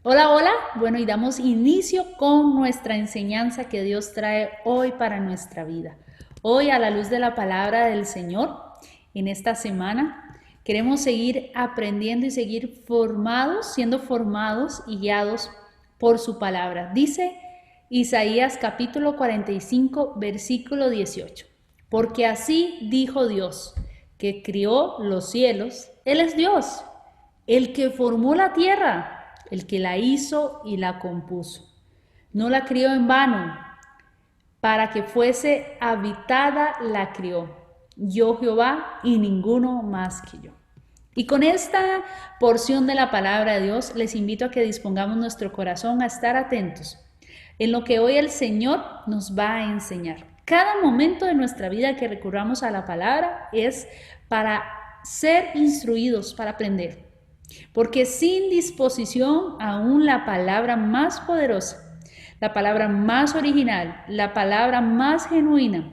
Hola, hola. Bueno, y damos inicio con nuestra enseñanza que Dios trae hoy para nuestra vida. Hoy, a la luz de la palabra del Señor, en esta semana, queremos seguir aprendiendo y seguir siendo formados y guiados por su palabra. Dice Isaías capítulo 45, versículo 18. Porque así dijo Dios, que crió los cielos, Él es Dios, el que formó la tierra, el que la hizo y la compuso. No la crió en vano, para que fuese habitada la crió. Yo Jehová y ninguno más que yo. Y con esta porción de la palabra de Dios les invito a que dispongamos nuestro corazón a estar atentos en lo que hoy el Señor nos va a enseñar. Cada momento de nuestra vida que recurramos a la palabra es para ser instruidos, para aprender. Porque sin disposición aún la palabra más poderosa, la palabra más original, la palabra más genuina,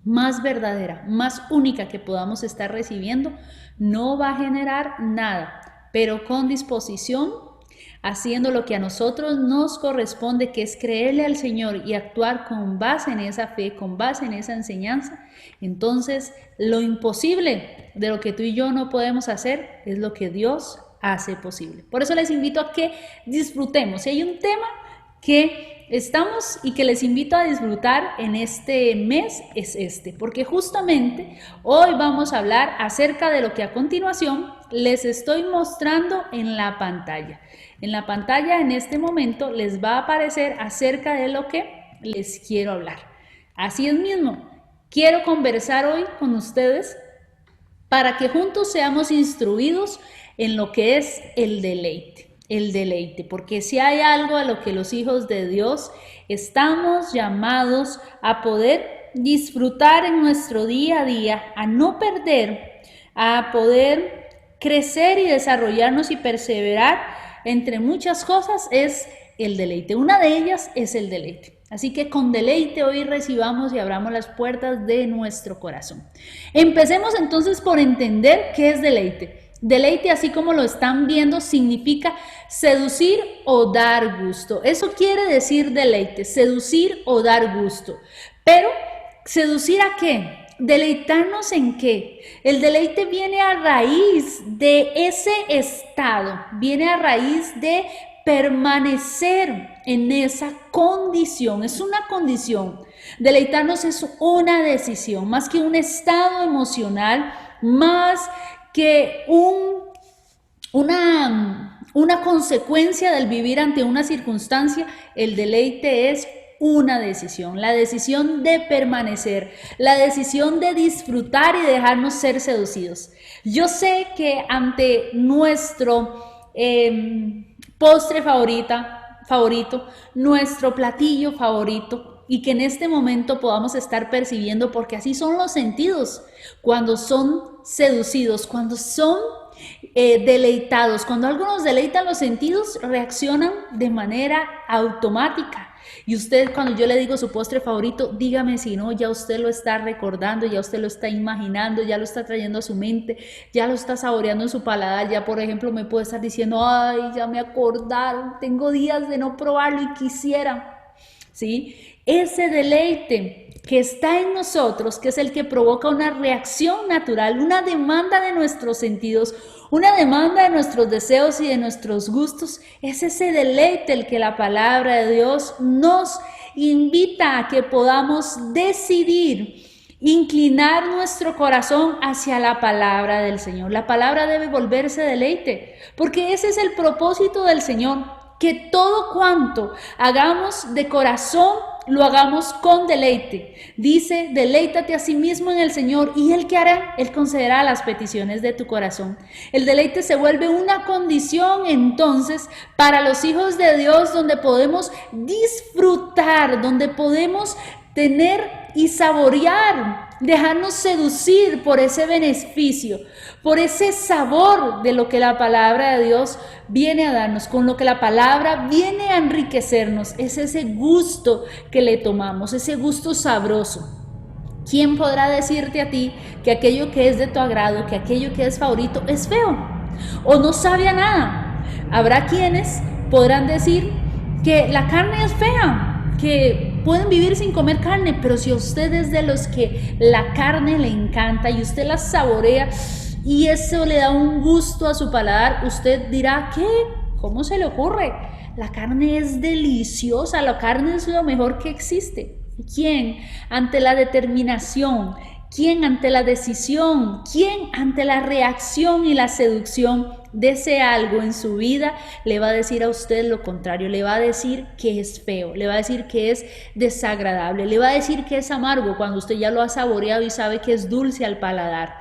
más verdadera, más única que podamos estar recibiendo, no va a generar nada, pero con disposición, haciendo lo que a nosotros nos corresponde, que es creerle al Señor y actuar con base en esa fe, con base en esa enseñanza, entonces lo imposible de lo que tú y yo no podemos hacer es lo que Dios hace posible. Por eso les invito a que disfrutemos. Si hay un tema que estamos y que les invito a disfrutar en este mes es este, porque justamente hoy vamos a hablar acerca de lo que a continuación les estoy mostrando en la pantalla. En la pantalla en este momento les va a aparecer acerca de lo que les quiero hablar. Así es mismo, quiero conversar hoy con ustedes para que juntos seamos instruidos en lo que es el deleite, porque si hay algo a lo que los hijos de Dios estamos llamados a poder disfrutar en nuestro día a día, a no perder, a poder crecer y desarrollarnos y perseverar entre muchas cosas, es el deleite. Una de ellas es el deleite. Así que con deleite hoy recibamos y abramos las puertas de nuestro corazón. Empecemos entonces por entender qué es deleite. Deleite, así como lo están viendo, significa seducir o dar gusto. Eso quiere decir deleite, seducir o dar gusto. Pero, ¿seducir a qué? ¿Deleitarnos en qué? El deleite viene a raíz de ese estado, viene a raíz de permanecer en esa condición. Es una condición. Deleitarnos es una decisión, más que un estado emocional, más que una consecuencia del vivir ante una circunstancia. El deleite es una decisión, la decisión de permanecer, la decisión de disfrutar y dejarnos ser seducidos. Yo sé que ante nuestro postre favorito, nuestro platillo favorito, y que en este momento podamos estar percibiendo, porque así son los sentidos, cuando son seducidos, cuando son deleitados, cuando algo nos deleita los sentidos, reaccionan de manera automática. Y usted, cuando yo le digo su postre favorito, dígame si no, ya usted lo está recordando, ya usted lo está imaginando, ya lo está trayendo a su mente, ya lo está saboreando en su paladar. Ya, por ejemplo, me puede estar diciendo, ay, ya me acordaron, tengo días de no probarlo y quisiera, ¿sí? Ese deleite que está en nosotros, que es el que provoca una reacción natural, una demanda de nuestros sentidos, una demanda de nuestros deseos y de nuestros gustos, es ese deleite el que la palabra de Dios nos invita a que podamos decidir inclinar nuestro corazón hacia la palabra del Señor. La palabra debe volverse deleite, porque ese es el propósito del Señor, que todo cuanto hagamos de corazón lo hagamos con deleite. Dice, deleítate a sí mismo en el Señor, y Él ¿qué hará? Él concederá las peticiones de tu corazón. El deleite se vuelve una condición entonces para los hijos de Dios, donde podemos disfrutar, donde podemos tener y saborear, dejarnos seducir por ese beneficio, por ese sabor de lo que la palabra de Dios viene a darnos, con lo que la palabra viene a enriquecernos. Es ese gusto que le tomamos, ese gusto sabroso. ¿Quién podrá decirte a ti que aquello que es de tu agrado, que aquello que es favorito es feo o no sabe a nada? Habrá quienes podrán decir que la carne es fea, que pueden vivir sin comer carne, pero si usted es de los que la carne le encanta y usted la saborea y eso le da un gusto a su paladar, usted dirá, ¿qué? ¿Cómo se le ocurre? La carne es deliciosa, la carne es lo mejor que existe. ¿Quién ante la determinación? ¿Quién ante la decisión? ¿Quién ante la reacción y la seducción de ese algo en su vida le va a decir a usted lo contrario? Le va a decir que es feo, le va a decir que es desagradable, le va a decir que es amargo cuando usted ya lo ha saboreado y sabe que es dulce al paladar.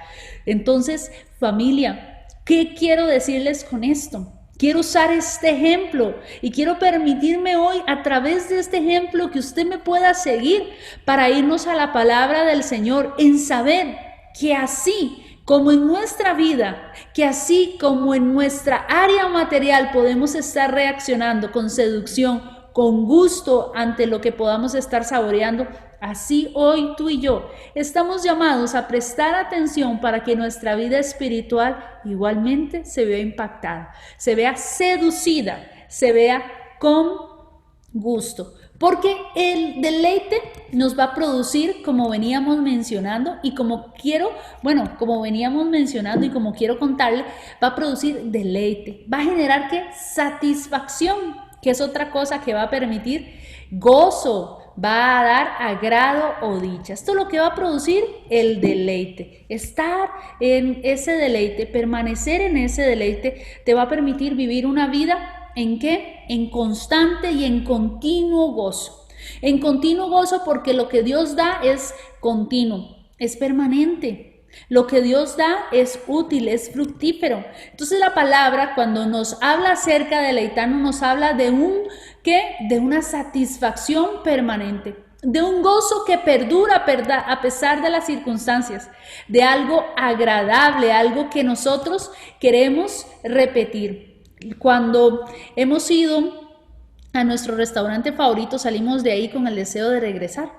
Entonces, familia, ¿qué quiero decirles con esto? Quiero usar este ejemplo y quiero permitirme hoy a través de este ejemplo que usted me pueda seguir para irnos a la palabra del Señor en saber que así como en nuestra vida, que así como en nuestra área material podemos estar reaccionando con seducción, con gusto ante lo que podamos estar saboreando, así hoy tú y yo estamos llamados a prestar atención para que nuestra vida espiritual igualmente se vea impactada, se vea seducida, se vea con gusto. Porque el deleite nos va a producir, como veníamos mencionando, y como veníamos mencionando y como quiero contarle, va a producir deleite, va a generar ¿qué? Satisfacción, que es otra cosa que va a permitir gozo, va a dar agrado o dicha. Esto es lo que va a producir el deleite. Estar en ese deleite, permanecer en ese deleite, te va a permitir vivir una vida ¿en qué? En constante y en continuo gozo. En continuo gozo porque lo que Dios da es continuo, es permanente. Lo que Dios da es útil, es fructífero. Entonces la palabra cuando nos habla acerca de deleitarnos nos habla de de una satisfacción permanente, de un gozo que perdura a pesar de las circunstancias, de algo agradable, algo que nosotros queremos repetir. Cuando hemos ido a nuestro restaurante favorito, salimos de ahí con el deseo de regresar.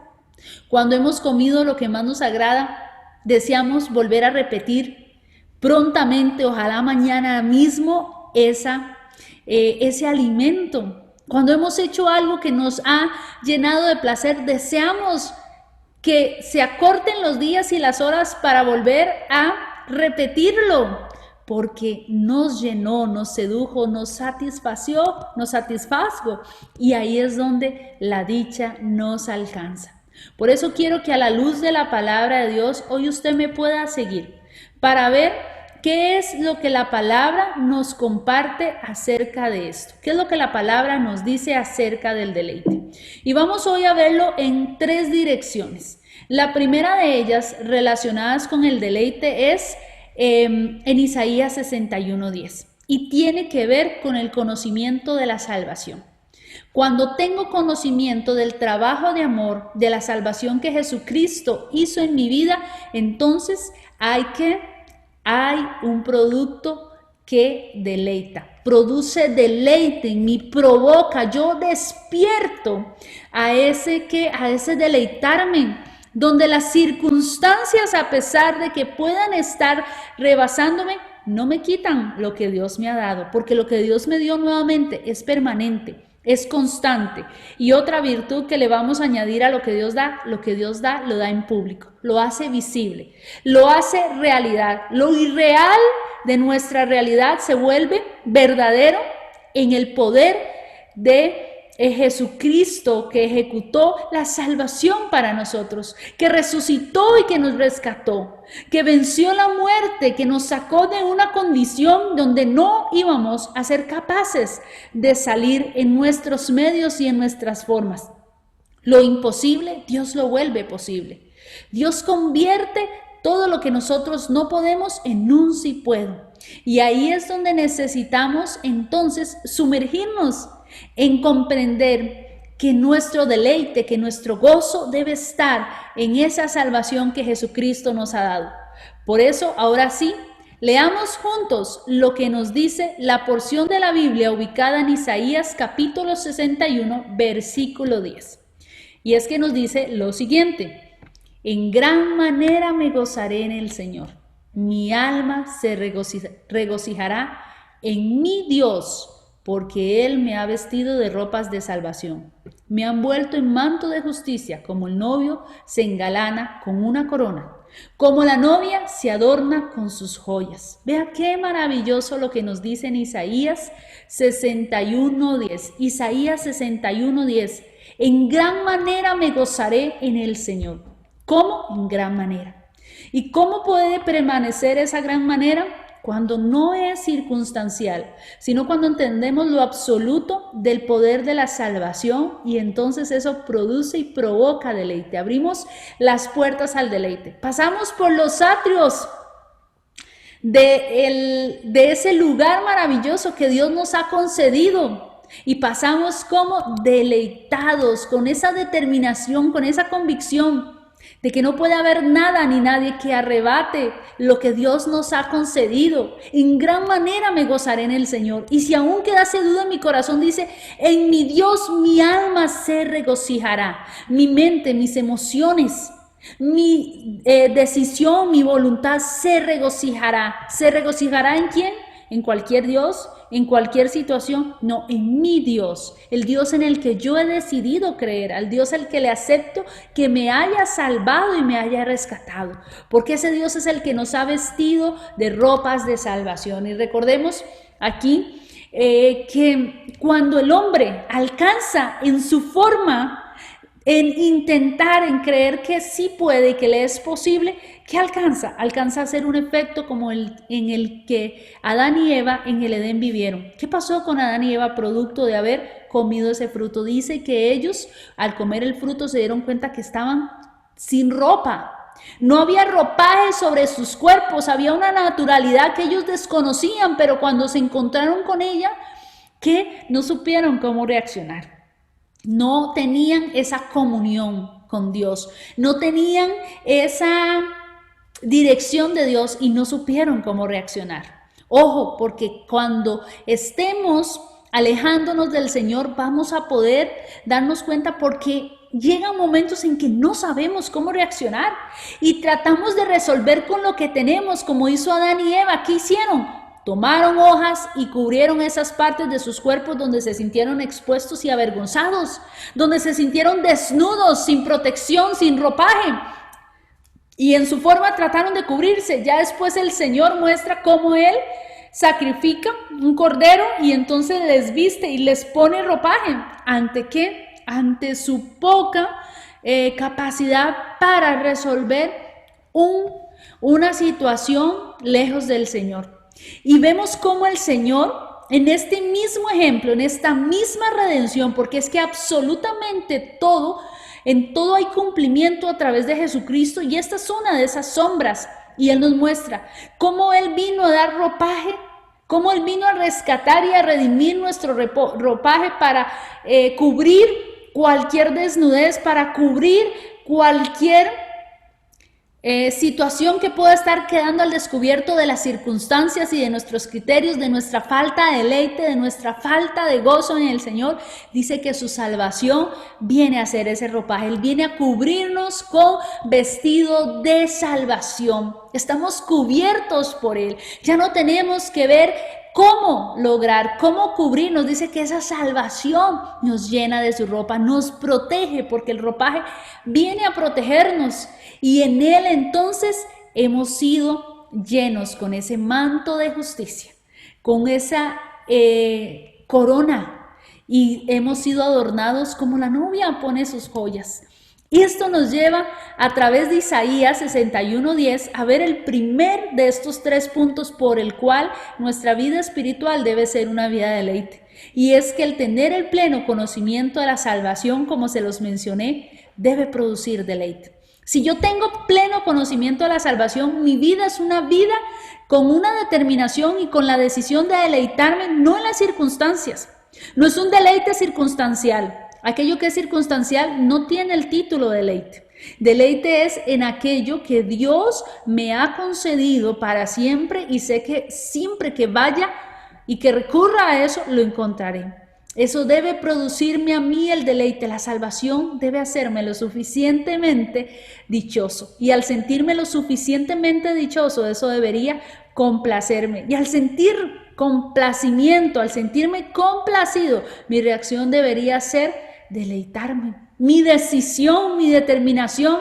Cuando hemos comido lo que más nos agrada, deseamos volver a repetir prontamente, ojalá mañana mismo, ese alimento. Cuando hemos hecho algo que nos ha llenado de placer, deseamos que se acorten los días y las horas para volver a repetirlo, porque nos llenó, nos sedujo, nos satisfació, nos satisfazgo, y ahí es donde la dicha nos alcanza. Por eso quiero que a la luz de la palabra de Dios, hoy usted me pueda seguir para ver qué es lo que la palabra nos comparte acerca de esto, qué es lo que la palabra nos dice acerca del deleite. Y vamos hoy a verlo en 3 direcciones. La primera de ellas, relacionadas con el deleite, es en Isaías 61:10 y tiene que ver con el conocimiento de la salvación. Cuando tengo conocimiento del trabajo de amor, de la salvación que Jesucristo hizo en mi vida, entonces hay un producto que deleita, produce deleite en mí, provoca, yo despierto a ese deleitarme, donde las circunstancias, a pesar de que puedan estar rebasándome, no me quitan lo que Dios me ha dado, porque lo que Dios me dio nuevamente es permanente, es constante. Y otra virtud que le vamos a añadir a lo que Dios da, lo da en público, lo hace visible, lo hace realidad. Lo irreal de nuestra realidad se vuelve verdadero en el poder de Jesucristo, que ejecutó la salvación para nosotros, que resucitó y que nos rescató, que venció la muerte, que nos sacó de una condición donde no íbamos a ser capaces de salir en nuestros medios y en nuestras formas. Lo imposible, Dios lo vuelve posible. Dios convierte todo lo que nosotros no podemos en un sí puedo. Y ahí es donde necesitamos entonces sumergirnos en comprender que nuestro deleite, que nuestro gozo debe estar en esa salvación que Jesucristo nos ha dado. Por eso, ahora sí, leamos juntos lo que nos dice la porción de la Biblia ubicada en Isaías capítulo 61, versículo 10. Y es que nos dice lo siguiente: en gran manera me gozaré en el Señor, mi alma se regocijará en mi Dios, porque Él me ha vestido de ropas de salvación. Me han envuelto en manto de justicia, como el novio se engalana con una corona, como la novia se adorna con sus joyas. Vea qué maravilloso lo que nos dice en Isaías 61:10. Isaías 61:10. En gran manera me gozaré en el Señor. ¿Cómo? En gran manera. ¿Y cómo puede permanecer esa gran manera? Cuando no es circunstancial, sino cuando entendemos lo absoluto del poder de la salvación, y entonces eso produce y provoca deleite. Abrimos las puertas al deleite. Pasamos por los atrios de ese lugar maravilloso que Dios nos ha concedido. Y pasamos como deleitados, con esa determinación, con esa convicción de que no puede haber nada ni nadie que arrebate lo que Dios nos ha concedido. En gran manera me gozaré en el Señor. Y si aún quedase duda en mi corazón, dice, en mi Dios mi alma se regocijará. Mi mente, mis emociones, mi decisión, mi voluntad se regocijará. ¿Se regocijará en quién? ¿En cualquier Dios? ¿En cualquier situación? No, en mi Dios, el Dios en el que yo he decidido creer, al Dios al que le acepto que me haya salvado y me haya rescatado, porque ese Dios es el que nos ha vestido de ropas de salvación. Y recordemos aquí que cuando el hombre alcanza en su forma, en intentar, en creer que sí puede, que le es posible, ¿qué alcanza? Alcanza a hacer un efecto como en el que Adán y Eva en el Edén vivieron. ¿Qué pasó con Adán y Eva producto de haber comido ese fruto? Dice que ellos al comer el fruto se dieron cuenta que estaban sin ropa. No había ropaje sobre sus cuerpos, había una naturalidad que ellos desconocían, pero cuando se encontraron con ella, que no supieron cómo reaccionar. No tenían esa comunión con Dios, no tenían esa dirección de Dios y no supieron cómo reaccionar. Ojo, porque cuando estemos alejándonos del Señor vamos a poder darnos cuenta, porque llegan momentos en que no sabemos cómo reaccionar y tratamos de resolver con lo que tenemos, como hizo Adán y Eva. ¿Qué hicieron? Tomaron hojas y cubrieron esas partes de sus cuerpos donde se sintieron expuestos y avergonzados, donde se sintieron desnudos, sin protección, sin ropaje. Y en su forma trataron de cubrirse. Ya después el Señor muestra cómo Él sacrifica un cordero y entonces les viste y les pone ropaje. ¿Ante qué? Ante su poca capacidad para resolver una situación lejos del Señor. Y vemos cómo el Señor, en este mismo ejemplo, en esta misma redención, porque es que absolutamente todo, en todo hay cumplimiento a través de Jesucristo, y esta es una de esas sombras, y Él nos muestra cómo Él vino a dar ropaje, cómo Él vino a rescatar y a redimir nuestro ropaje para cubrir cualquier desnudez, para cubrir cualquier situación que pueda estar quedando al descubierto de las circunstancias y de nuestros criterios, de nuestra falta de deleite, de nuestra falta de gozo en el Señor. Dice que su salvación viene a ser ese ropaje. Él viene a cubrirnos con vestido de salvación. Estamos cubiertos por Él. Ya no tenemos que ver cómo lograr, cómo cubrirnos. Dice que esa salvación nos llena de su ropa, nos protege, porque el ropaje viene a protegernos. Y en Él entonces hemos sido llenos con ese manto de justicia, con esa corona, y hemos sido adornados como la novia pone sus joyas. Y esto nos lleva a través de Isaías 61:10 a ver el primer de estos 3 puntos por el cual nuestra vida espiritual debe ser una vida de deleite. Y es que el tener el pleno conocimiento de la salvación, como se los mencioné, debe producir deleite. Si yo tengo pleno conocimiento de la salvación, mi vida es una vida con una determinación y con la decisión de deleitarme, no en las circunstancias. No es un deleite circunstancial. Aquello que es circunstancial no tiene el título de deleite. Deleite es en aquello que Dios me ha concedido para siempre, y sé que siempre que vaya y que recurra a eso, lo encontraré. Eso debe producirme a mí el deleite. La salvación debe hacerme lo suficientemente dichoso. Y al sentirme lo suficientemente dichoso, eso debería complacerme. Y al sentir complacimiento, al sentirme complacido, mi reacción debería ser deleitarme. Mi decisión, mi determinación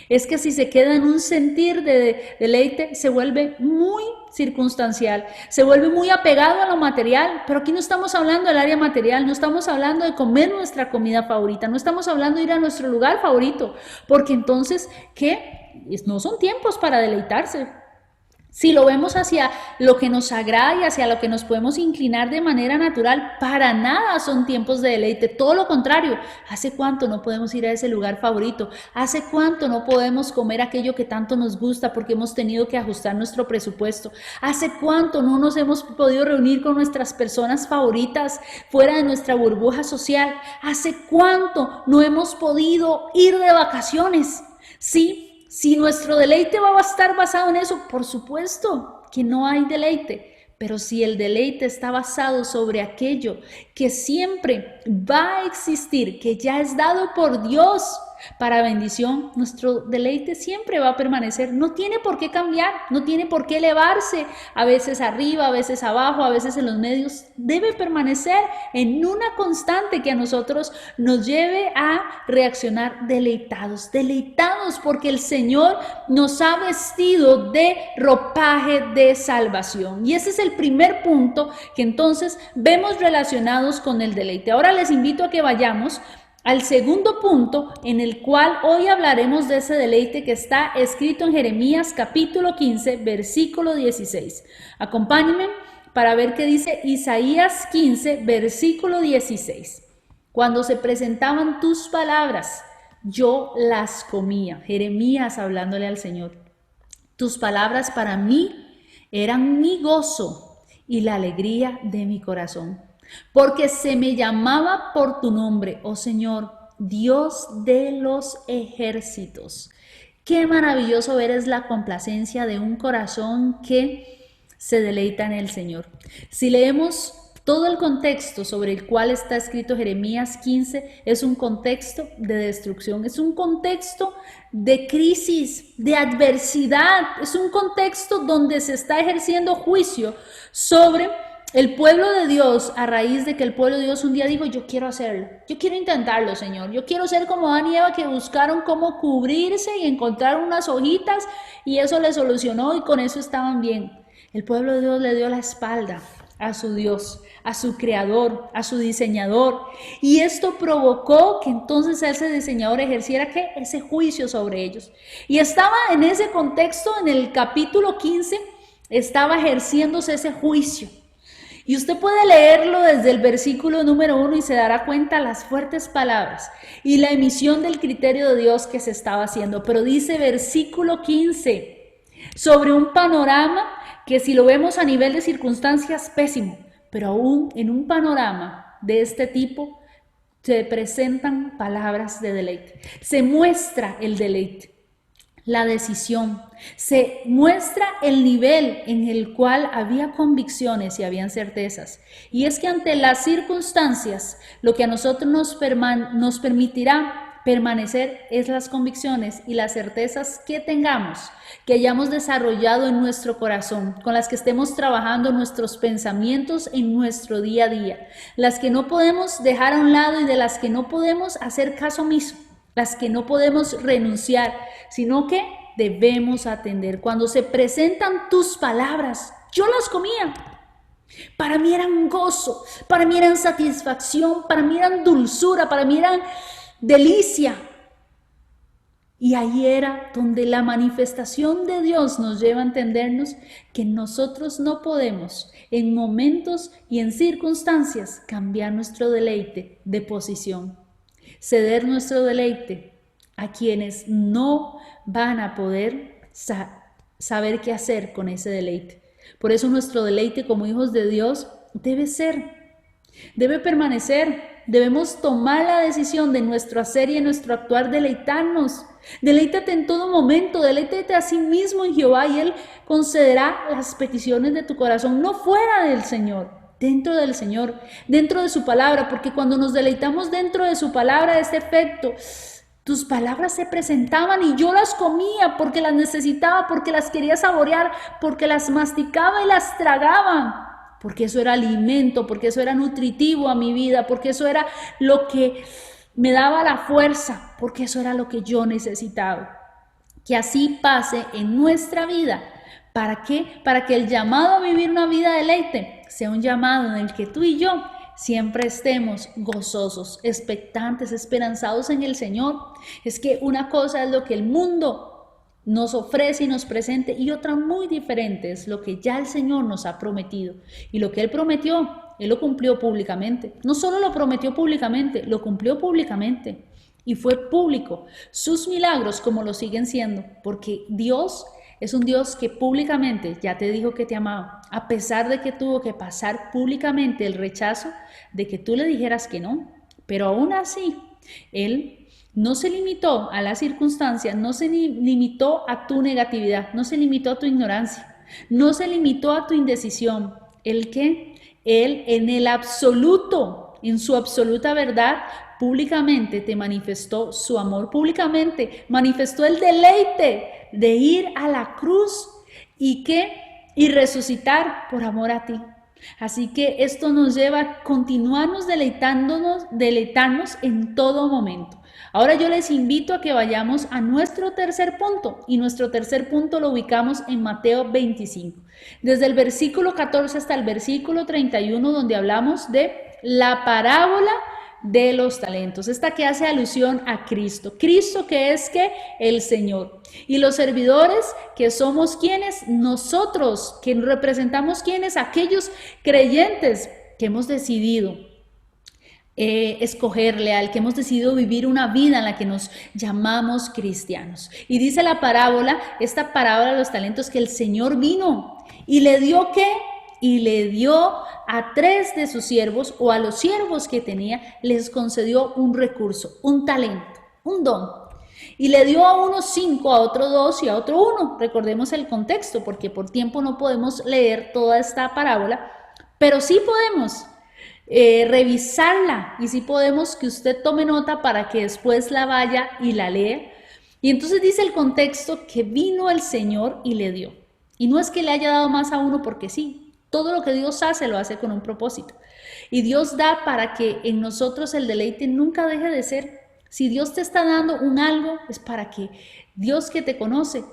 es que si se queda en un sentir de deleite, se vuelve muy circunstancial, se vuelve muy apegado a lo material. Pero aquí no estamos hablando del área material, no estamos hablando de comer nuestra comida favorita, no estamos hablando de ir a nuestro lugar favorito, porque entonces, ¿qué? No son tiempos para deleitarse. Si lo vemos hacia lo que nos agrada y hacia lo que nos podemos inclinar de manera natural, para nada son tiempos de deleite. Todo lo contrario, ¿hace cuánto no podemos ir a ese lugar favorito? ¿Hace cuánto no podemos comer aquello que tanto nos gusta porque hemos tenido que ajustar nuestro presupuesto? ¿Hace cuánto no nos hemos podido reunir con nuestras personas favoritas fuera de nuestra burbuja social? ¿Hace cuánto no hemos podido ir de vacaciones? Sí. Si nuestro deleite va a estar basado en eso, por supuesto que no hay deleite. Pero si el deleite está basado sobre aquello que siempre va a existir, que ya es dado por Dios para bendición, nuestro deleite siempre va a permanecer. No tiene por qué cambiar, no tiene por qué elevarse, a veces arriba, a veces abajo, a veces en los medios. Debe permanecer en una constante que a nosotros nos lleve a reaccionar deleitados, deleitados porque el Señor nos ha vestido de ropaje de salvación. Y ese es el primer punto que entonces vemos relacionados con el deleite. Ahora les invito a que vayamos al segundo punto en el cual hoy hablaremos de ese deleite que está escrito en Jeremías capítulo 15, versículo 16. Acompáñenme para ver qué dice Isaías 15, versículo 16. Cuando se presentaban tus palabras, yo las comía. Jeremías hablándole al Señor. Tus palabras para mí eran mi gozo y la alegría de mi corazón. Porque se me llamaba por tu nombre, oh Señor, Dios de los ejércitos. Qué maravilloso ver es la complacencia de un corazón que se deleita en el Señor. Si leemos todo el contexto sobre el cual está escrito Jeremías 15, es un contexto de destrucción, es un contexto de crisis, de adversidad, es un contexto donde se está ejerciendo juicio sobre el pueblo de Dios, a raíz de que el pueblo de Dios un día dijo, yo quiero hacerlo, yo quiero intentarlo, Señor, yo quiero ser como Adán y Eva que buscaron cómo cubrirse y encontraron unas hojitas y eso les solucionó y con eso estaban bien. El pueblo de Dios le dio la espalda a su Dios, a su creador, a su diseñador, y esto provocó que entonces ese diseñador ejerciera ¿qué? Ese juicio sobre ellos. Y estaba en ese contexto, en el capítulo 15, estaba ejerciéndose ese juicio. Y usted puede leerlo desde el versículo número 1 y se dará cuenta las fuertes palabras y la emisión del criterio de Dios que se estaba haciendo. Pero dice versículo 15, sobre un panorama que si lo vemos a nivel de circunstancias, pésimo, pero aún en un panorama de este tipo se presentan palabras de deleite. Se muestra el deleite. La decisión, se muestra el nivel en el cual había convicciones y habían certezas. Y es que ante las circunstancias, lo que a nosotros nos permitirá permanecer es las convicciones y las certezas que tengamos, que hayamos desarrollado en nuestro corazón, con las que estemos trabajando nuestros pensamientos en nuestro día a día, las que no podemos dejar a un lado y de las que no podemos hacer caso omiso, las que no podemos renunciar, sino que debemos atender. Cuando se presentan tus palabras, yo las comía. Para mí eran gozo, para mí eran satisfacción, para mí eran dulzura, para mí eran delicia. Y ahí era donde la manifestación de Dios nos lleva a entendernos que nosotros no podemos en momentos y en circunstancias cambiar nuestro deleite de posición. Ceder nuestro deleite a quienes no van a poder saber qué hacer con ese deleite. Por eso nuestro deleite como hijos de Dios debe permanecer. Debemos tomar la decisión de nuestro hacer y en nuestro actuar deleitarnos. Deleítate en todo momento, deleítate a sí mismo en Jehová y Él concederá las peticiones de tu corazón, no fuera del Señor. Dentro del Señor, dentro de su palabra, porque cuando nos deleitamos dentro de su palabra, este efecto, tus palabras se presentaban y yo las comía porque las necesitaba, porque las quería saborear, porque las masticaba y las tragaba. porque eso era alimento, porque eso era nutritivo a mi vida, porque eso era lo que me daba la fuerza, porque eso era lo que yo necesitaba. Que así pase en nuestra vida. ¿Para qué? Para que el llamado a vivir una vida de deleite sea un llamado en el que tú y yo siempre estemos gozosos, expectantes, esperanzados en el Señor. Es que una cosa es lo que el mundo nos ofrece y nos presente, y otra muy diferente es lo que ya el Señor nos ha prometido. Y lo que Él prometió, Él lo cumplió públicamente. No solo lo prometió públicamente, lo cumplió públicamente. Y fue público. Sus milagros como lo siguen siendo, porque Dios es un Dios que públicamente ya te dijo que te amaba, a pesar de que tuvo que pasar públicamente el rechazo de que tú le dijeras que no. Pero aún así, Él no se limitó a la circunstancia, no se limitó a tu negatividad, no se limitó a tu ignorancia, no se limitó a tu indecisión. Él en el absoluto, en su absoluta verdad, públicamente te manifestó su amor, públicamente manifestó el deleite de ir a la cruz y resucitar por amor a ti. Así que esto nos lleva a continuarnos deleitarnos en todo momento. Ahora yo les invito a que vayamos a nuestro tercer punto, y nuestro tercer punto lo ubicamos en Mateo 25, desde el versículo 14 hasta el versículo 31, donde hablamos de la parábola de los talentos, esta que hace alusión a Cristo, que es el Señor, y los servidores que somos quienes, nosotros que representamos quienes, aquellos creyentes que hemos decidido escogerle, al que hemos decidido vivir una vida en la que nos llamamos cristianos. Y dice la parábola, esta parábola de los talentos, que el Señor vino y le dio ¿qué? Y le dio a 3 de sus siervos, o a los siervos que tenía, les concedió un recurso, un talento, un don. Y le dio a unos 5, a otro 2 y a otro 1. Recordemos el contexto, porque por tiempo no podemos leer toda esta parábola, pero sí podemos revisarla, y sí podemos que usted tome nota para que después la vaya y la lea. Y entonces dice el contexto que vino el Señor y le dio. Y no es que le haya dado más a uno porque sí. Todo lo que Dios hace, lo hace con un propósito. Y Dios da para que en nosotros el deleite nunca deje de ser. Si Dios te está dando un algo, es para que Dios, que te conoce,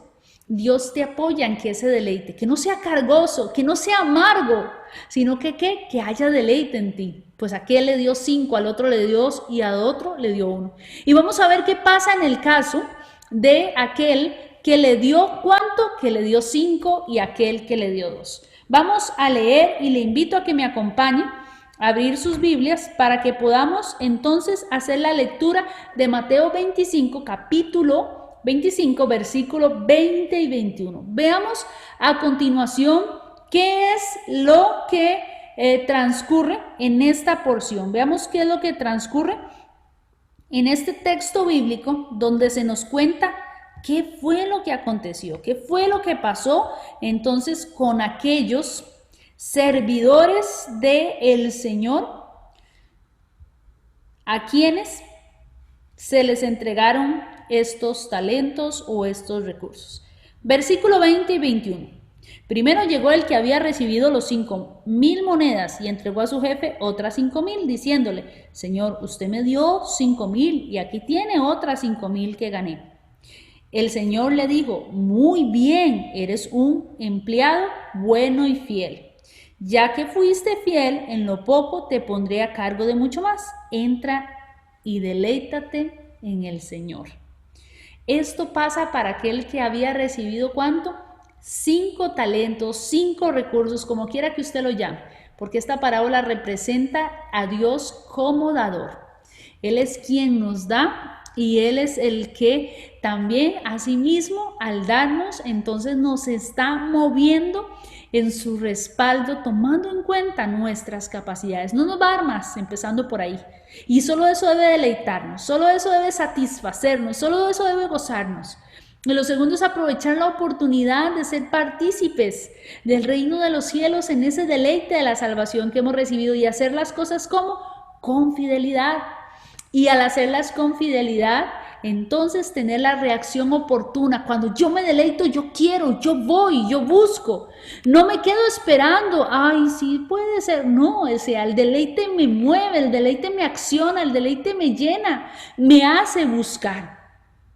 Dios te apoya en que ese deleite, que no sea cargoso, que no sea amargo, sino que haya deleite en ti. Pues a aquel le dio 5, al otro le dio 2 y a otro le dio 1. Y vamos a ver qué pasa en el caso de aquel que le dio ¿cuánto? Que le dio 5, y aquel que le dio 2. Vamos a leer, y le invito a que me acompañe a abrir sus Biblias para que podamos entonces hacer la lectura de Mateo 25, capítulo 25, versículos 20 y 21. Veamos a continuación qué es lo que transcurre en esta porción. Veamos qué es lo que transcurre en este texto bíblico, donde se nos cuenta ¿qué fue lo que aconteció? ¿Qué fue lo que pasó entonces con aquellos servidores del Señor a quienes se les entregaron estos talentos o estos recursos? Versículo 20 y 21. Primero llegó el que había recibido los 5,000 monedas y entregó a su jefe otras 5,000, diciéndole: Señor, usted me dio 5,000 y aquí tiene otras 5,000 que gané. El Señor le dijo: muy bien, eres un empleado bueno y fiel. Ya que fuiste fiel en lo poco, te pondré a cargo de mucho más. Entra y deleítate en el Señor. Esto pasa para aquel que había recibido ¿cuánto? 5 talentos, 5 recursos, como quiera que usted lo llame, porque esta parábola representa a Dios como dador. Él es quien nos da. Y Él es el que también, asimismo, al darnos, entonces nos está moviendo en su respaldo, tomando en cuenta nuestras capacidades. No nos va a dar más, empezando por ahí. Y solo eso debe deleitarnos, solo eso debe satisfacernos, solo eso debe gozarnos. Y lo segundo es aprovechar la oportunidad de ser partícipes del reino de los cielos en ese deleite de la salvación que hemos recibido, y hacer las cosas como con fidelidad. Y al hacerlas con fidelidad, entonces tener la reacción oportuna. Cuando yo me deleito, yo quiero, yo voy, yo busco. No me quedo esperando, ay, sí puede ser. No, o sea, el deleite me mueve, el deleite me acciona, el deleite me llena, me hace buscar.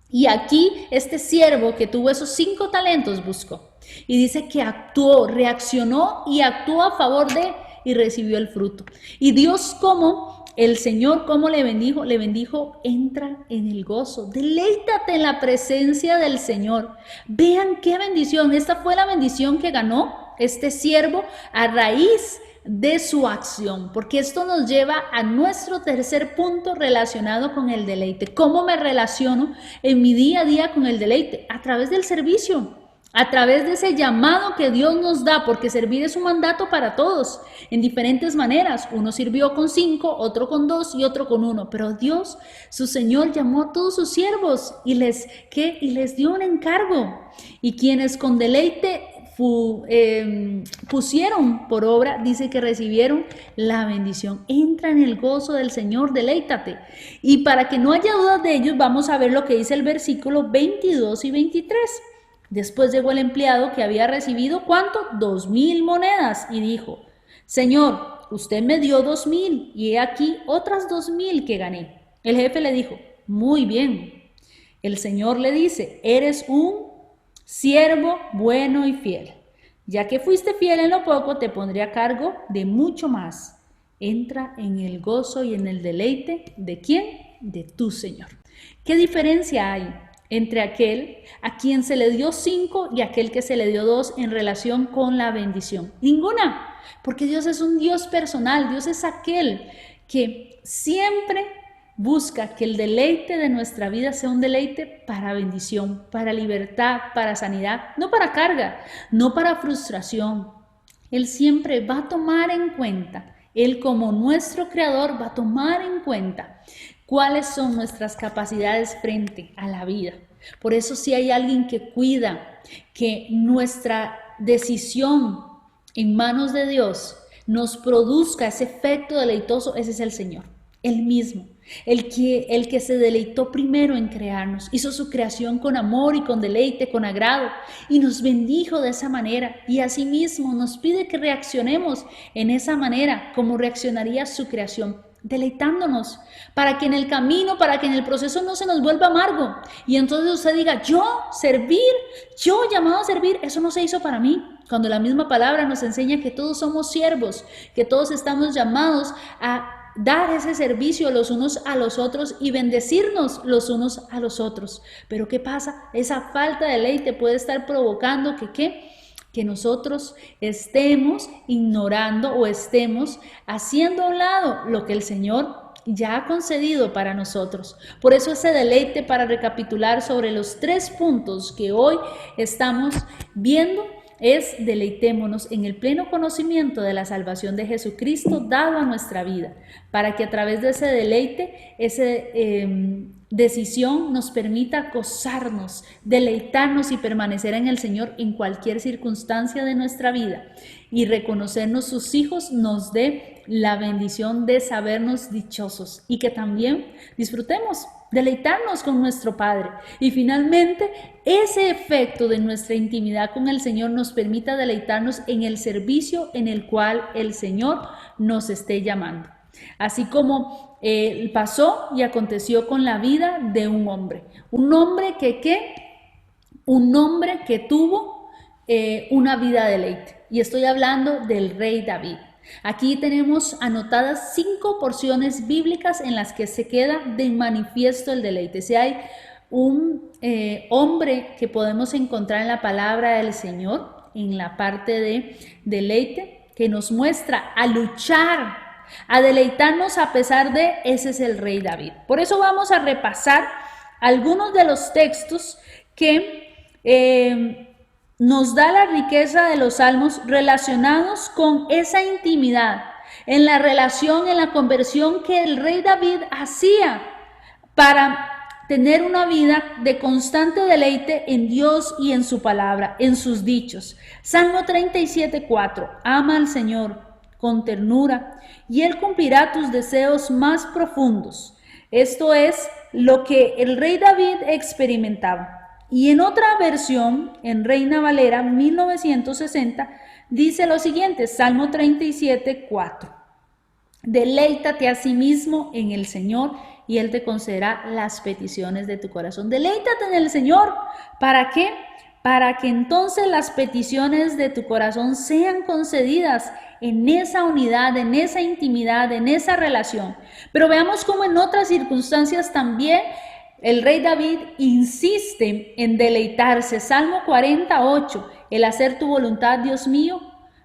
Y aquí este siervo que tuvo esos 5 talentos buscó. Y dice que actuó, reaccionó y actuó a favor de y recibió el fruto. Y Dios, como el Señor, como le bendijo, entra en el gozo. Deleítate en la presencia del Señor. Vean qué bendición. Esta fue la bendición que ganó este siervo a raíz de su acción, porque esto nos lleva a nuestro tercer punto relacionado con el deleite. ¿Cómo me relaciono en mi día a día con el deleite? A través del servicio, a través de ese llamado que Dios nos da, porque servir es un mandato para todos, en diferentes maneras. Uno sirvió con 5, otro con 2 y otro con 1, pero Dios, su Señor, llamó a todos sus siervos y les dio un encargo, y quienes con deleite pusieron por obra, dice que recibieron la bendición. Entra en el gozo del Señor, deleítate. Y para que no haya dudas de ellos, vamos a ver lo que dice el versículo 22 y 23. Después llegó el empleado que había recibido, ¿cuánto? 2,000 monedas, y dijo: Señor, usted me dio 2,000 y he aquí otras 2,000 que gané. El jefe le dijo: muy bien. El Señor le dice: eres un siervo bueno y fiel. Ya que fuiste fiel en lo poco, te pondré a cargo de mucho más. Entra en el gozo y en el deleite ¿de quién? De tu Señor. ¿Qué diferencia hay entre aquel a quien se le dio 5 y aquel que se le dio 2 en relación con la bendición? Ninguna, porque Dios es un Dios personal. Dios es aquel que siempre busca que el deleite de nuestra vida sea un deleite para bendición, para libertad, para sanidad, no para carga, no para frustración. Él siempre va a tomar en cuenta, Él como nuestro creador va a tomar en cuenta cuáles son nuestras capacidades frente a la vida. Por eso, si hay alguien que cuida que nuestra decisión en manos de Dios nos produzca ese efecto deleitoso, ese es el Señor, Él mismo. El que se deleitó primero en crearnos, hizo su creación con amor y con deleite, con agrado, y nos bendijo de esa manera, y asimismo nos pide que reaccionemos en esa manera como reaccionaría su creación, deleitándonos, para que en el camino, para que en el proceso no se nos vuelva amargo, y entonces usted diga: yo llamado a servir, eso no se hizo para mí, cuando la misma palabra nos enseña que todos somos siervos, que todos estamos llamados a dar ese servicio los unos a los otros y bendecirnos los unos a los otros. Pero ¿qué pasa? Esa falta de deleite puede estar provocando que nosotros estemos ignorando o estemos haciendo a un lado lo que el Señor ya ha concedido para nosotros. Por eso ese deleite, para recapitular sobre los 3 puntos que hoy estamos viendo, es: deleitémonos en el pleno conocimiento de la salvación de Jesucristo dado a nuestra vida, para que a través de ese deleite, esa decisión nos permita gozarnos, deleitarnos y permanecer en el Señor en cualquier circunstancia de nuestra vida, y reconocernos sus hijos nos dé la bendición de sabernos dichosos, y que también disfrutemos deleitarnos con nuestro Padre. Y finalmente, ese efecto de nuestra intimidad con el Señor nos permita deleitarnos en el servicio en el cual el Señor nos esté llamando. Así como pasó y aconteció con la vida de un hombre que tuvo una vida de deleite. Y estoy hablando del rey David. Aquí tenemos anotadas 5 porciones bíblicas en las que se queda de manifiesto el deleite. Si hay un hombre que podemos encontrar en la palabra del Señor, en la parte de deleite, que nos muestra a luchar, a deleitarnos a pesar de, ese es el rey David. Por eso vamos a repasar algunos de los textos que nos da la riqueza de los salmos relacionados con esa intimidad, en la relación, en la conversión que el rey David hacía para tener una vida de constante deleite en Dios y en su palabra, en sus dichos. Salmo 37:4, ama al Señor con ternura y Él cumplirá tus deseos más profundos. Esto es lo que el rey David experimentaba. Y en otra versión, en Reina Valera 1960, dice lo siguiente, Salmo 37, 4. Deleítate a sí mismo en el Señor y Él te concederá las peticiones de tu corazón. Deleítate en el Señor. ¿Para qué? Para que entonces las peticiones de tu corazón sean concedidas en esa unidad, en esa intimidad, en esa relación. Pero veamos cómo en otras circunstancias también el rey David insiste en deleitarse. Salmo 48, el hacer tu voluntad, Dios mío,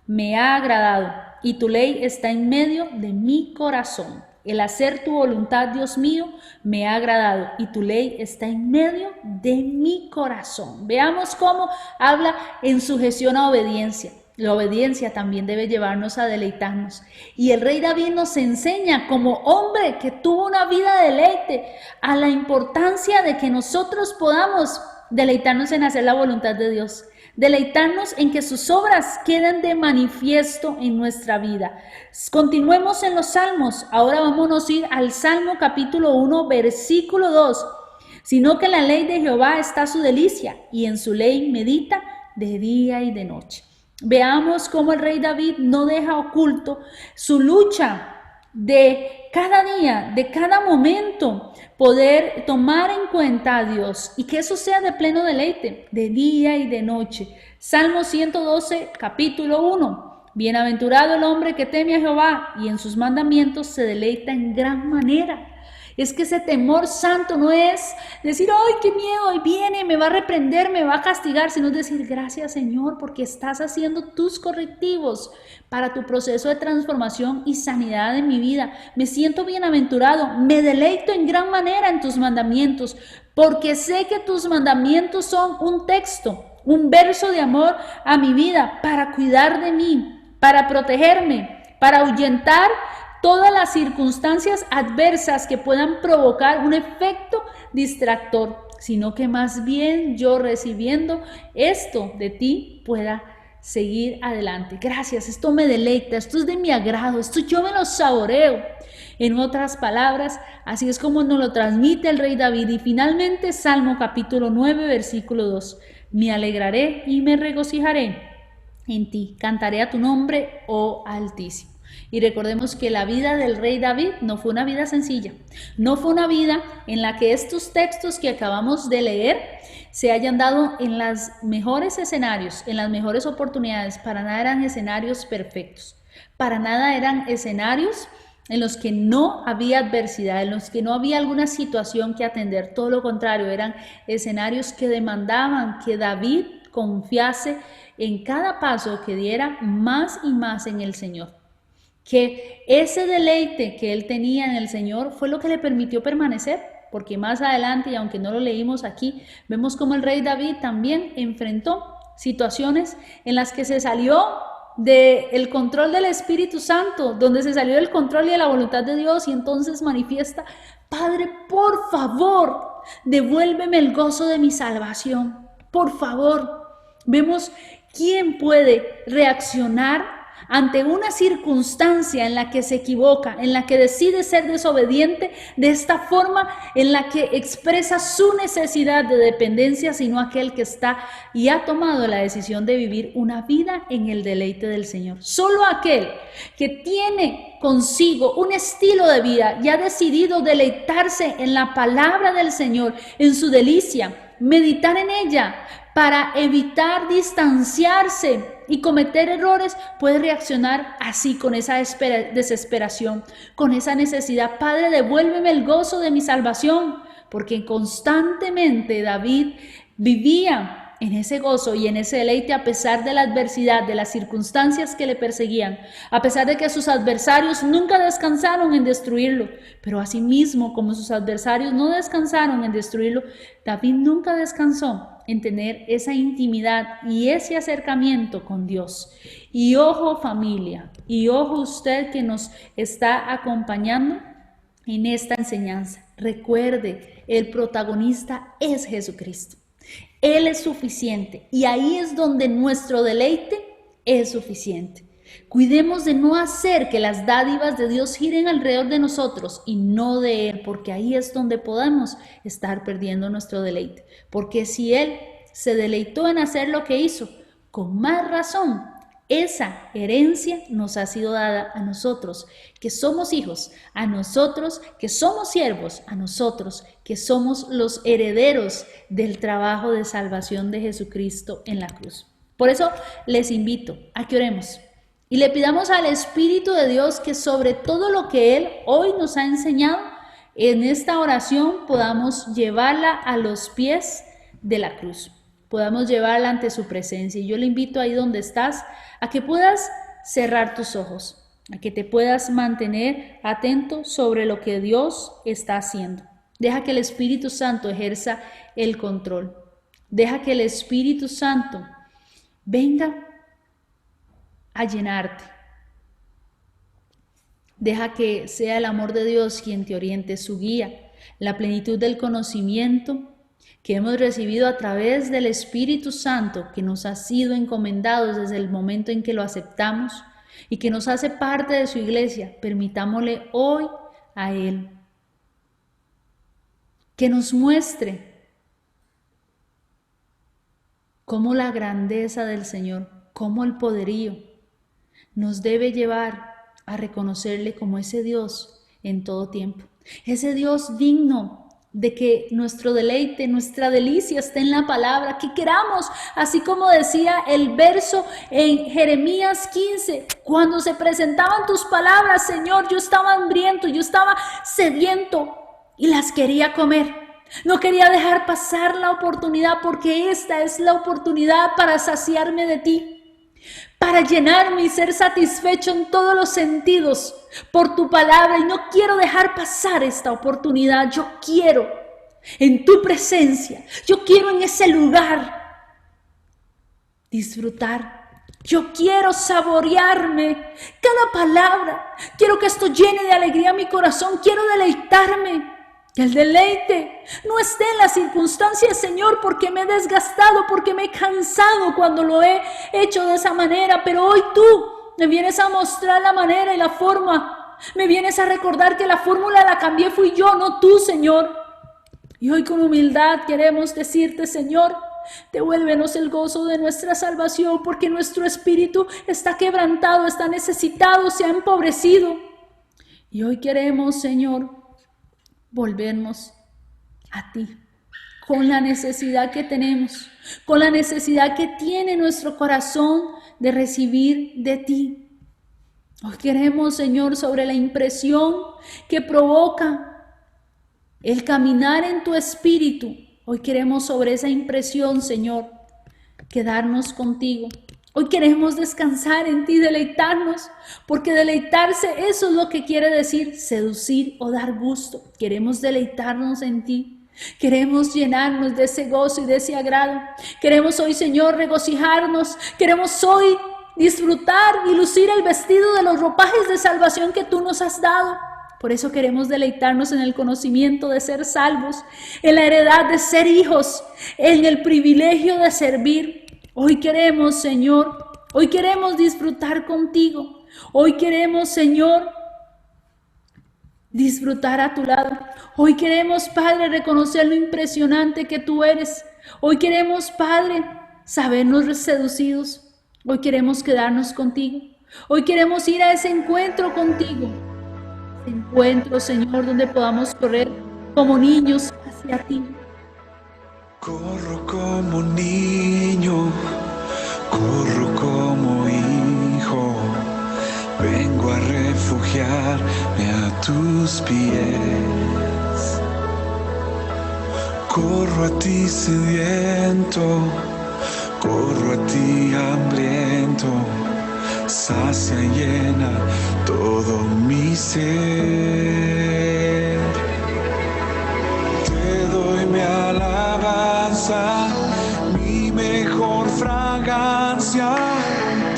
me ha agradado y tu ley está en medio de mi corazón. El hacer tu voluntad, Dios mío, me ha agradado y tu ley está en medio de mi corazón. Veamos cómo habla en sujeción a obediencia. La obediencia también debe llevarnos a deleitarnos. Y el rey David nos enseña como hombre que tuvo una vida de deleite a la importancia de que nosotros podamos deleitarnos en hacer la voluntad de Dios. Deleitarnos en que sus obras queden de manifiesto en nuestra vida. Continuemos en los salmos. Ahora vámonos a ir al Salmo capítulo 1, versículo 2. Sino que en la ley de Jehová está su delicia y en su ley medita de día y de noche. Veamos cómo el rey David no deja oculto su lucha de cada día, de cada momento, poder tomar en cuenta a Dios y que eso sea de pleno deleite, de día y de noche. Salmo 112, capítulo 1. Bienaventurado el hombre que teme a Jehová y en sus mandamientos se deleita en gran manera. Es que ese temor santo no es decir, ¡ay, qué miedo! Ahí viene, me va a reprender, me va a castigar, sino es decir, gracias Señor, porque estás haciendo tus correctivos para tu proceso de transformación y sanidad en mi vida. Me siento bienaventurado, me deleito en gran manera en tus mandamientos, porque sé que tus mandamientos son un texto, un verso de amor a mi vida para cuidar de mí, para protegerme, para ahuyentar todas las circunstancias adversas que puedan provocar un efecto distractor, sino que más bien yo recibiendo esto de ti pueda seguir adelante. Gracias, esto me deleita, esto es de mi agrado, esto yo me lo saboreo. En otras palabras, así es como nos lo transmite el rey David. Y finalmente, Salmo capítulo 9, versículo 2. Me alegraré y me regocijaré en ti, cantaré a tu nombre, oh Altísimo. Y recordemos que la vida del rey David no fue una vida sencilla, no fue una vida en la que estos textos que acabamos de leer se hayan dado en los mejores escenarios, en las mejores oportunidades. Para nada eran escenarios perfectos, para nada eran escenarios en los que no había adversidad, en los que no había alguna situación que atender. Todo lo contrario, eran escenarios que demandaban que David confiase en cada paso que diera más y más en el Señor. Que ese deleite que él tenía en el Señor fue lo que le permitió permanecer, porque más adelante, y aunque no lo leímos aquí, vemos cómo el rey David también enfrentó situaciones en las que se salió del control del Espíritu Santo, donde se salió del control y de la voluntad de Dios, y entonces manifiesta, Padre, por favor, devuélveme el gozo de mi salvación, por favor. Vemos quién puede reaccionar ante una circunstancia en la que se equivoca, en la que decide ser desobediente, de esta forma en la que expresa su necesidad de dependencia, sino aquel que está y ha tomado la decisión de vivir una vida en el deleite del Señor. Solo aquel que tiene consigo un estilo de vida y ha decidido deleitarse en la palabra del Señor, en su delicia, meditar en ella para evitar distanciarse y cometer errores, puede reaccionar así, con esa desesperación, con esa necesidad. Padre, devuélveme el gozo de mi salvación, porque constantemente David vivía en ese gozo y en ese deleite a pesar de la adversidad, de las circunstancias que le perseguían, a pesar de que sus adversarios nunca descansaron en destruirlo, pero asimismo como sus adversarios no descansaron en destruirlo, David nunca descansó en tener esa intimidad y ese acercamiento con Dios. Y ojo familia, y ojo usted que nos está acompañando en esta enseñanza, recuerde, el protagonista es Jesucristo. Él es suficiente y ahí es donde nuestro deleite es suficiente. Cuidemos de no hacer que las dádivas de Dios giren alrededor de nosotros y no de Él, porque ahí es donde podemos estar perdiendo nuestro deleite. Porque si Él se deleitó en hacer lo que hizo, con más razón, esa herencia nos ha sido dada a nosotros, que somos hijos, a nosotros, que somos siervos, a nosotros, que somos los herederos del trabajo de salvación de Jesucristo en la cruz. Por eso les invito a que oremos y le pidamos al Espíritu de Dios que sobre todo lo que Él hoy nos ha enseñado, en esta oración podamos llevarla a los pies de la cruz, podamos llevarla ante su presencia. Y yo le invito ahí donde estás a que puedas cerrar tus ojos, a que te puedas mantener atento sobre lo que Dios está haciendo. Deja que el Espíritu Santo ejerza el control. Deja que el Espíritu Santo venga a llenarte. Deja que sea el amor de Dios quien te oriente, su guía, la plenitud del conocimiento que hemos recibido a través del Espíritu Santo que nos ha sido encomendado desde el momento en que lo aceptamos y que nos hace parte de su iglesia. Permitámosle hoy a Él que nos muestre cómo la grandeza del Señor, cómo el poderío nos debe llevar a reconocerle como ese Dios en todo tiempo, ese Dios digno de que nuestro deleite, nuestra delicia esté en la palabra, que queramos, así como decía el verso en Jeremías 15, cuando se presentaban tus palabras, Señor, yo estaba hambriento, yo estaba sediento y las quería comer. No quería dejar pasar la oportunidad, porque esta es la oportunidad para saciarme de ti, para llenarme y ser satisfecho en todos los sentidos por tu palabra. Y no quiero dejar pasar esta oportunidad. Yo quiero en tu presencia, yo quiero en ese lugar disfrutar. Yo quiero saborearme cada palabra. Quiero que esto llene de alegría mi corazón. Quiero deleitarme. Que el deleite no esté en las circunstancias, Señor, porque me he desgastado, porque me he cansado cuando lo he hecho de esa manera. Pero hoy tú me vienes a mostrar la manera y la forma. Me vienes a recordar que la fórmula la cambié fui yo, no tú, Señor. Y hoy con humildad queremos decirte, Señor, devuélvenos el gozo de nuestra salvación, porque nuestro espíritu está quebrantado, está necesitado, se ha empobrecido. Y hoy queremos, Señor, volvernos a ti, con la necesidad que tenemos, con la necesidad que tiene nuestro corazón de recibir de ti. Hoy queremos, Señor, sobre la impresión que provoca el caminar en tu espíritu, hoy queremos sobre esa impresión, Señor, quedarnos contigo. Hoy queremos descansar en ti, deleitarnos, porque deleitarse, eso es lo que quiere decir seducir o dar gusto. Queremos deleitarnos en ti, queremos llenarnos de ese gozo y de ese agrado. Queremos hoy, Señor, regocijarnos, queremos hoy disfrutar y lucir el vestido de los ropajes de salvación que tú nos has dado. Por eso queremos deleitarnos en el conocimiento de ser salvos, en la heredad de ser hijos, en el privilegio de servir. Hoy queremos, Señor, hoy queremos disfrutar contigo. Hoy queremos, Señor, disfrutar a tu lado. Hoy queremos, Padre, reconocer lo impresionante que tú eres. Hoy queremos, Padre, sabernos seducidos. Hoy queremos quedarnos contigo. Hoy queremos ir a ese encuentro contigo. Ese encuentro, Señor, donde podamos correr como niños hacia ti. Corro como niño, corro como hijo, vengo a refugiarme a tus pies. Corro a ti sediento, corro a ti hambriento, sacia y llena todo mi ser. Te doy mi alabanza, mi mejor fragancia,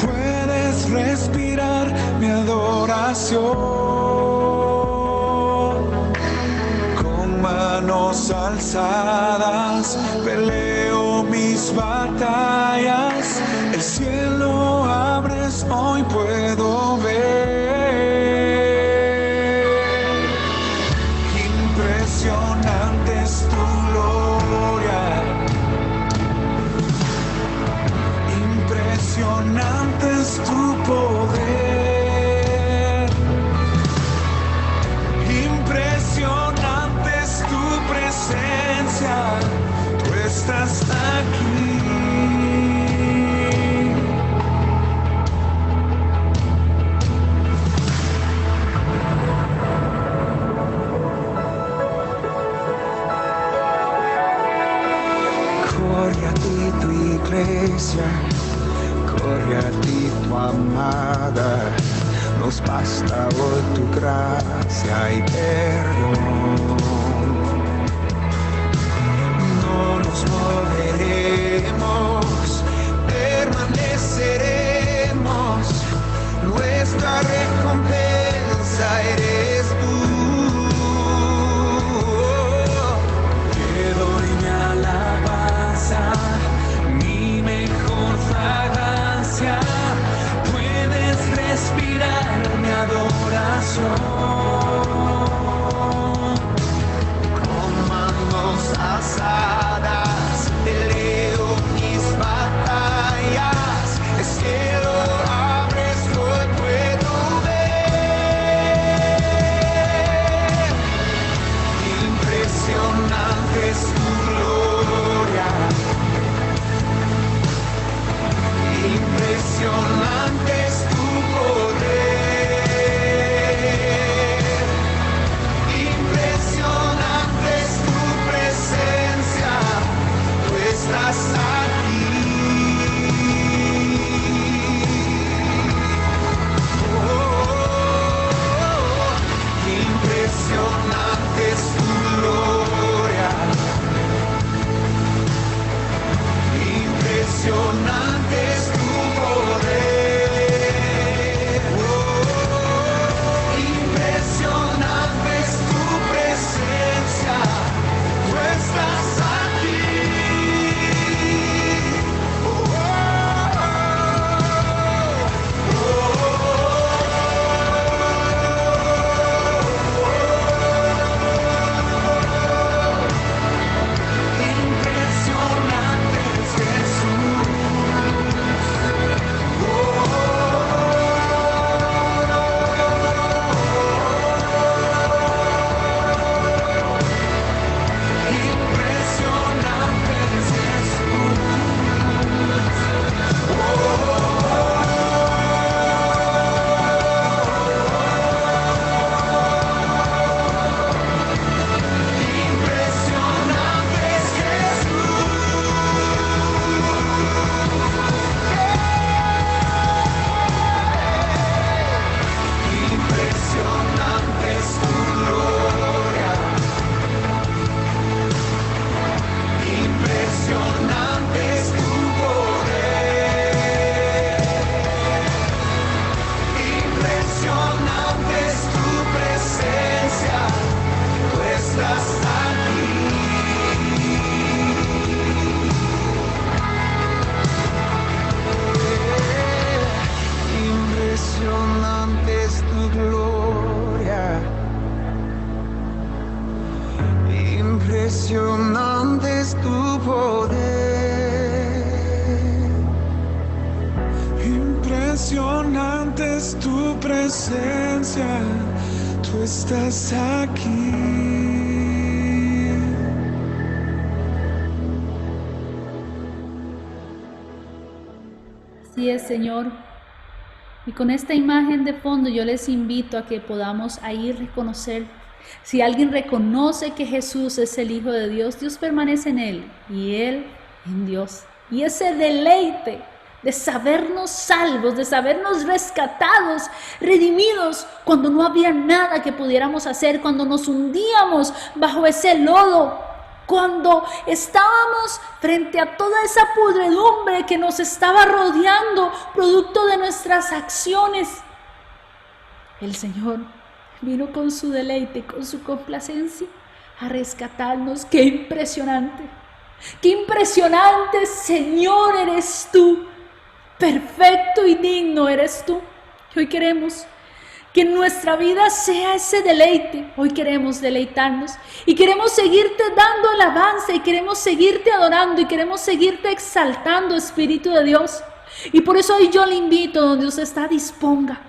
puedes respirar mi adoración. Con manos alzadas peleo mis batallas, el cielo abres hoy puedo ver. Impresionante es tu gloria. Impresionante es tu poder. Impresionante es tu presencia. Tú estás aquí. Corre a ti tu iglesia, corre a ti tu amada, nos basta hoy tu gracia y perdón. No nos moveremos, permaneceremos, nuestra recompensa eres tú. Te doy mi alabanza, mi mejor fragancia, puedes respirar mi adoración. Con manos alzadas peleo mis batallas, el cielo abres, hoy puedo ver. Impresionante es tu gloria. Impresionante es tu poder. Impresionante es tu presencia. Tú estás aquí. Impresionante es tu gloria. Impresionante es tu poder. Impresionante es tu presencia. Tú estás aquí. Impresionante es Jesús. Impresionante es Impresionante es Impresionante es tu gloria. Impresionante es tu poder. Impresionante es tu presencia. Tú estás aquí. Impresionante es tu gloria. Impresionante es tu poder. Impresionante es tu presencia. Tú estás aquí. Así es, Señor. Y con esta imagen de fondo yo les invito a que podamos ahí reconocer. Si alguien reconoce que Jesús es el Hijo de Dios, Dios permanece en Él y Él en Dios. Y ese deleite de sabernos salvos, de sabernos rescatados, redimidos, cuando no había nada que pudiéramos hacer, cuando nos hundíamos bajo ese lodo, cuando estábamos frente a toda esa podredumbre que nos estaba rodeando, producto de nuestras acciones. El Señor vino con su deleite, con su complacencia, a rescatarnos. ¡Qué impresionante! ¡Qué impresionante, Señor, eres tú! Perfecto y digno eres tú. Hoy queremos que nuestra vida sea ese deleite. Hoy queremos deleitarnos y queremos seguirte dando alabanza y queremos seguirte adorando y queremos seguirte exaltando, Espíritu de Dios. Y por eso hoy yo le invito, donde usted está, disponga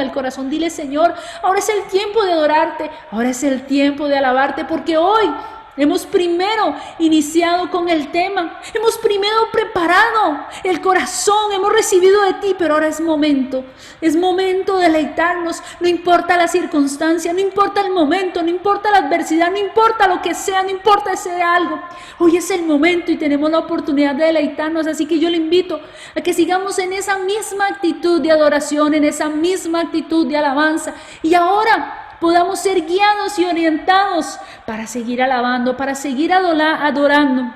el corazón. Dile: Señor, ahora es el tiempo de adorarte, ahora es el tiempo de alabarte, porque hoy hemos primero iniciado con el tema, hemos primero preparado el corazón, hemos recibido de ti, pero ahora es momento de deleitarnos. No importa la circunstancia, no importa el momento, no importa la adversidad, no importa lo que sea, no importa si sea algo. Hoy es el momento y tenemos la oportunidad de deleitarnos, así que yo le invito a que sigamos en esa misma actitud de adoración, en esa misma actitud de alabanza, y ahora podamos ser guiados y orientados para seguir alabando, para seguir adorando,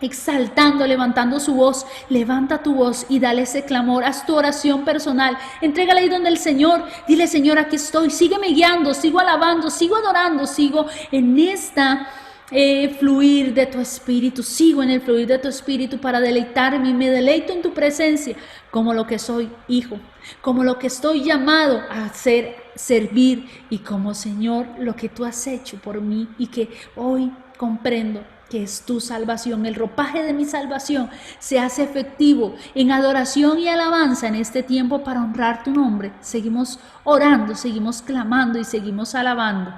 exaltando, levantando su voz. Levanta tu voz y dale ese clamor. Haz tu oración personal, entrégala ahí donde el Señor. Dile: Señor, aquí estoy, sígueme guiando, sigo alabando, sigo adorando, sigo en esta fluir de tu espíritu, sigo en el fluir de tu espíritu para deleitarme, y me deleito en tu presencia como lo que soy, hijo, como lo que estoy llamado a hacer, servir, y como, Señor, lo que tú has hecho por mí y que hoy comprendo que es tu salvación. El ropaje de mi salvación se hace efectivo en adoración y alabanza en este tiempo para honrar tu nombre. Seguimos orando, seguimos clamando y seguimos alabando.